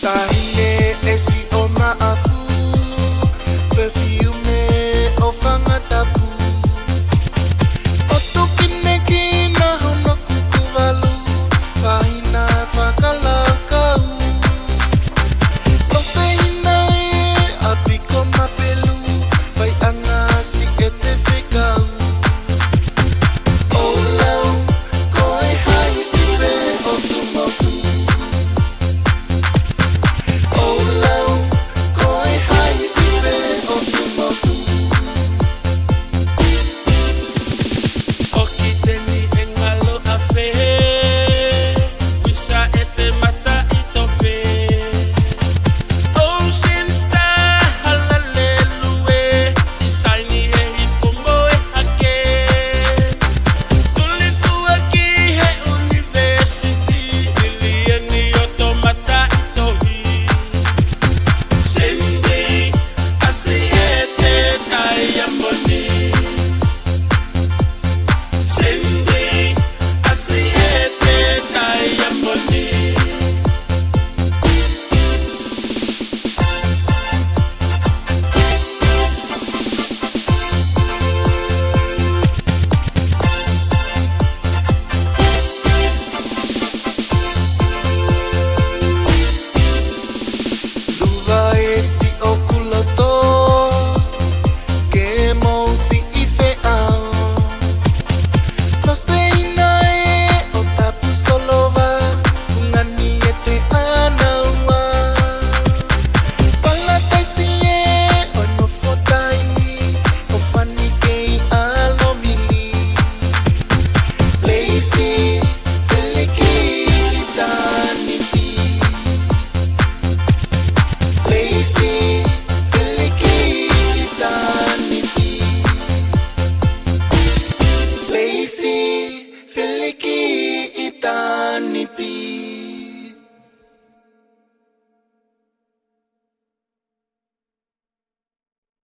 Tahine esi o maafu, perfume o fangatapu. Otu kineki na hono kukuvalu, pahina whakalakau. Lose hina e apiko mapelu, vai anga si e te whekau. O lau, koe hai siwe o tumoku. Si okulato ke mo si ifeao Nosteina e o tapu solova Ungani e te anaua Palatai si e o no fotaini O fani kei alovili Lazy Feliki itaniti Lazy Feliki eternity. Lazy Feliki eternity.